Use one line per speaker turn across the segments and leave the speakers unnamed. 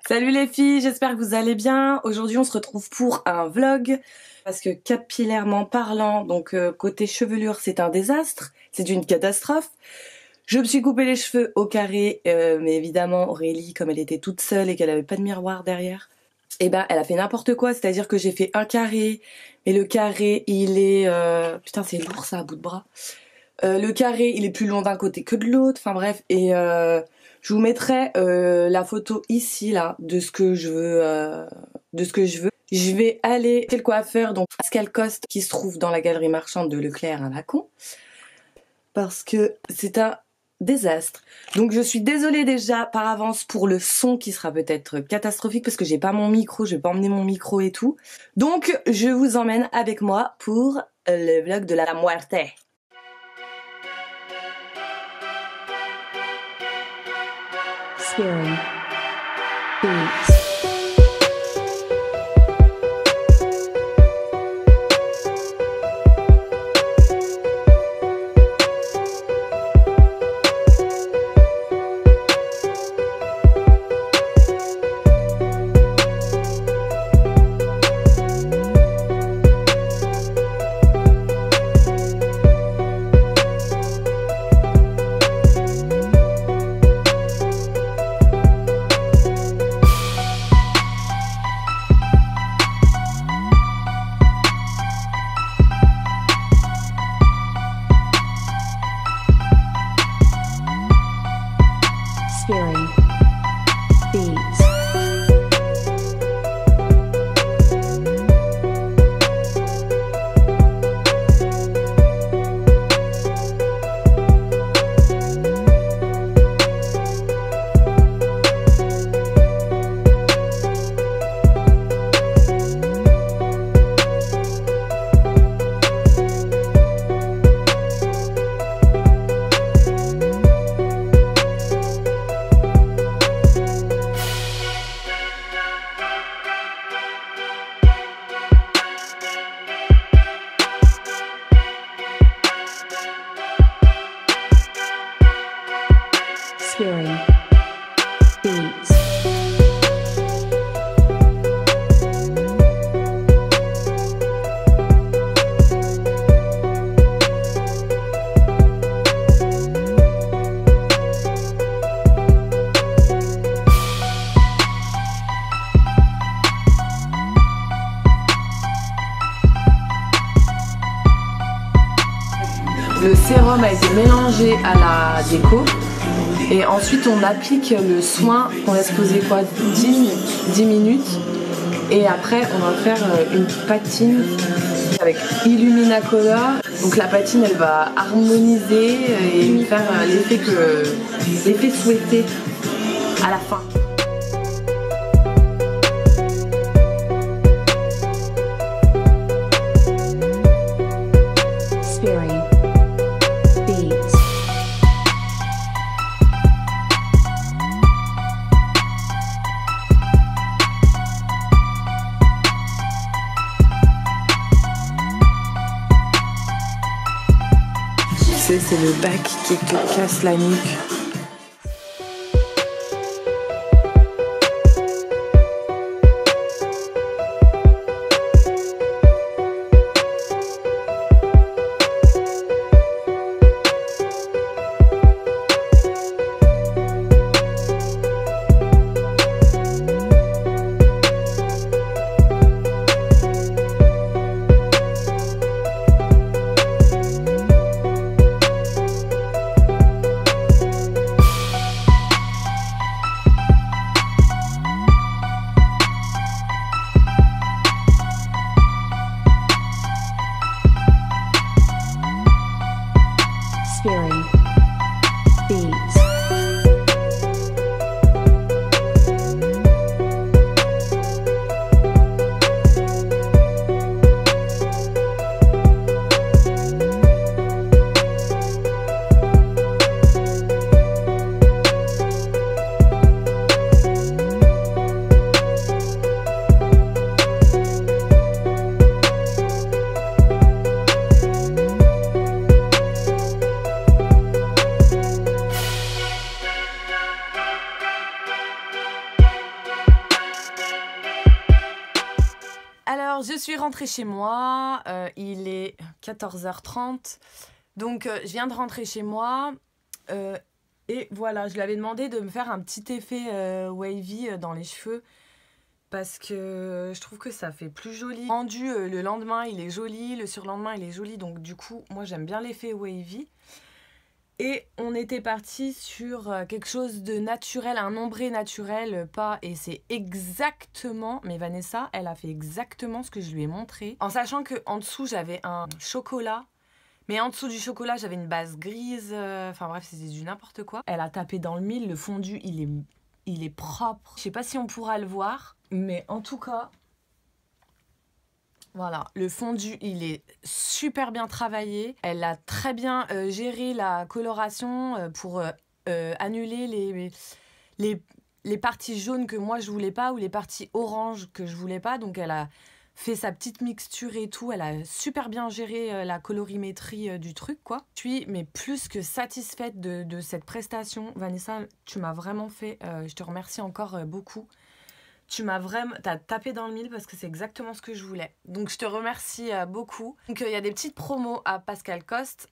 Salut les filles, j'espère que vous allez bien. Aujourd'hui on se retrouve pour un vlog parce que capillairement parlant, donc côté chevelure c'est un désastre, c'est une catastrophe. Je me suis coupé les cheveux au carré, mais évidemment Aurélie, comme elle était toute seule et qu'elle avait pas de miroir derrière, et ben elle a fait n'importe quoi, c'est-à-dire que j'ai fait un carré, et le carré il est... Putain c'est lourd ça à bout de bras. Le carré il est plus long d'un côté que de l'autre, enfin bref, et je vous mettrai la photo ici là de ce que je veux, Je vais aller chez le coiffeur, donc Pascal Coste, qui se trouve dans la galerie marchande de Leclerc à Mâcon, parce que c'est un désastre. Donc je suis désolée déjà par avance pour le son qui sera peut-être catastrophique parce que j'ai pas mon micro, je vais pas emmener mon micro et tout. Donc je vous emmène avec moi pour le vlog de la muerte.
Scary Beats. Scary Beats. Scary Beats.
Le sérum a été mélangé à la déco. Et ensuite on applique le soin qu'on laisse poser quoi 10 minutes. Et après on va faire une patine avec Illumina-Color. Donc la patine elle va harmoniser et faire l'effet souhaité à la fin.
Scary Beats.
Tu sais, c'est le bac qui te casse la nuque. Alors, je suis rentrée chez moi. Il est 14h30. Donc, je viens de rentrer chez moi. Et voilà, je lui avais demandé de me faire un petit effet wavy dans les cheveux. Parce que je trouve que ça fait plus joli. Rendu le lendemain, il est joli. Le surlendemain, il est joli. Donc, du coup, moi, j'aime bien l'effet wavy. Et on était parti sur quelque chose de naturel, un ombré naturel, pas. Et c'est exactement, mais Vanessa, elle a fait exactement ce que je lui ai montré. En sachant qu'en dessous, j'avais un chocolat. Mais en dessous du chocolat, j'avais une base grise. Enfin bref, c'était du n'importe quoi. Elle a tapé dans le mille. Le fondu, il est propre. Je sais pas si on pourra le voir. Mais en tout cas... Voilà, le fondu, il est super bien travaillé. Elle a très bien géré la coloration pour annuler les parties jaunes que moi je voulais pas ou les parties oranges que je voulais pas. Donc elle a fait sa petite mixture et tout. Elle a super bien géré la colorimétrie du truc, quoi. Je suis mais plus que satisfaite de cette prestation. Vanessa, tu m'as vraiment fait... je te remercie encore beaucoup. T'as tapé dans le mille parce que c'est exactement ce que je voulais. Donc je te remercie beaucoup. Donc il y a des petites promos à Pascal Coste.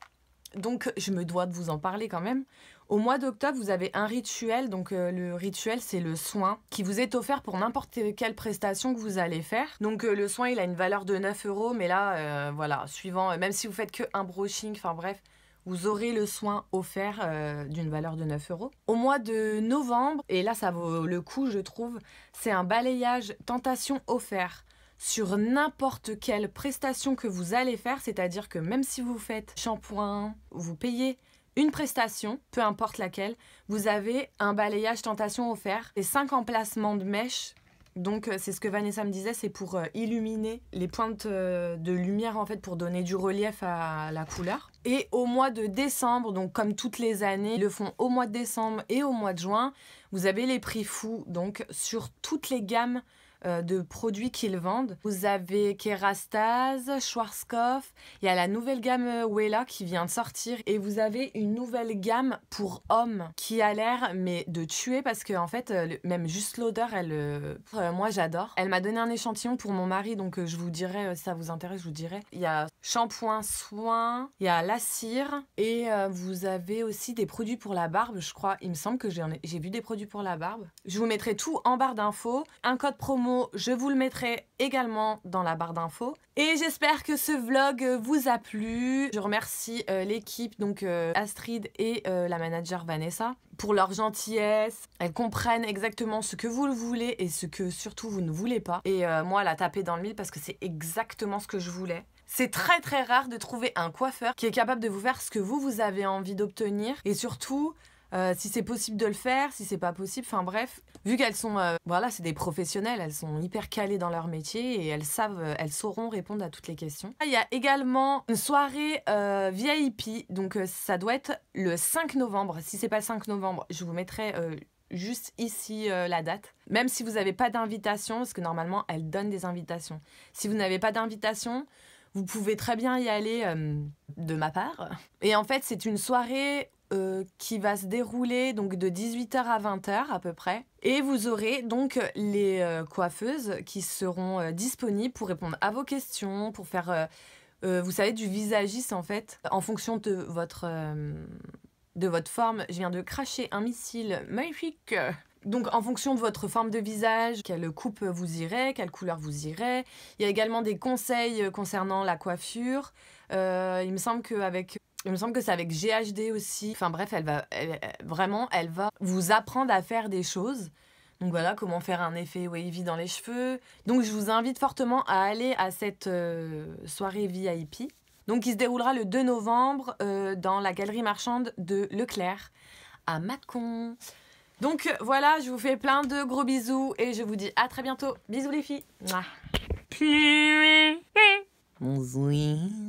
Donc je me dois de vous en parler quand même. Au mois d'octobre, vous avez un rituel. Donc le rituel, c'est le soin qui vous est offert pour n'importe quelle prestation que vous allez faire. Donc le soin, il a une valeur de 9 €. Mais là, voilà, suivant, même si vous faites que un brushing, enfin bref, vous aurez le soin offert d'une valeur de 9 €. Au mois de novembre, et là ça vaut le coup je trouve, c'est un balayage tentation offert sur n'importe quelle prestation que vous allez faire. C'est-à-dire que même si vous faites shampoing, vous payez une prestation, peu importe laquelle, vous avez un balayage tentation offert. Et 5 emplacements de mèches. Donc c'est ce que Vanessa me disait, c'est pour illuminer les pointes de lumière en fait, pour donner du relief à la couleur. Et au mois de décembre, donc comme toutes les années, ils le font au mois de décembre et au mois de juin, vous avez les prix fous donc sur toutes les gammes de produits qu'ils vendent. Vous avez Kerastase, Schwarzkopf, il y a la nouvelle gamme Wella qui vient de sortir et vous avez une nouvelle gamme pour hommes qui a l'air mais de tuer parce que en fait même juste l'odeur moi j'adore. Elle m'a donné un échantillon pour mon mari donc je vous dirai si ça vous intéresse, je vous dirai. Il y a shampoing soin, il y a la cire et vous avez aussi des produits pour la barbe, je crois. Il me semble que j'ai vu des produits pour la barbe. Je vous mettrai tout en barre d'infos. Un code promo, je vous le mettrai également dans la barre d'infos. Et j'espère que ce vlog vous a plu. Je remercie l'équipe, donc Astrid et la manager Vanessa, pour leur gentillesse. Elles comprennent exactement ce que vous voulez et ce que surtout vous ne voulez pas. Et moi, elle a tapé dans le mille parce que c'est exactement ce que je voulais. C'est très très rare de trouver un coiffeur qui est capable de vous faire ce que vous avez envie d'obtenir. Et surtout... si c'est possible de le faire, si c'est pas possible, enfin bref, vu qu'elles sont, voilà, c'est des professionnelles, elles sont hyper calées dans leur métier et elles sauront répondre à toutes les questions. Il y a également une soirée VIP, donc ça doit être le 5 novembre. Si c'est pas le 5 novembre, je vous mettrai juste ici la date. Même si vous n'avez pas d'invitation, parce que normalement, elles donnent des invitations. Si vous n'avez pas d'invitation, vous pouvez très bien y aller de ma part. Et en fait, c'est une soirée... qui va se dérouler donc de 18h à 20h à peu près. Et vous aurez donc les coiffeuses qui seront disponibles pour répondre à vos questions, pour faire, vous savez, du visagiste en fait, en fonction de votre forme. Je viens de cracher un missile magnifique. Donc en fonction de votre forme de visage, quelle coupe vous irez, quelle couleur vous irez. Il y a également des conseils concernant la coiffure. Il me semble que c'est avec GHD aussi. Enfin bref, elle va vous apprendre à faire des choses. Donc voilà, comment faire un effet wavy dans les cheveux. Donc je vous invite fortement à aller à cette soirée VIP. Donc qui se déroulera le 2 novembre dans la galerie marchande de Leclerc à Mâcon. Donc voilà, je vous fais plein de gros bisous et je vous dis à très bientôt. Bisous les filles. Mouah.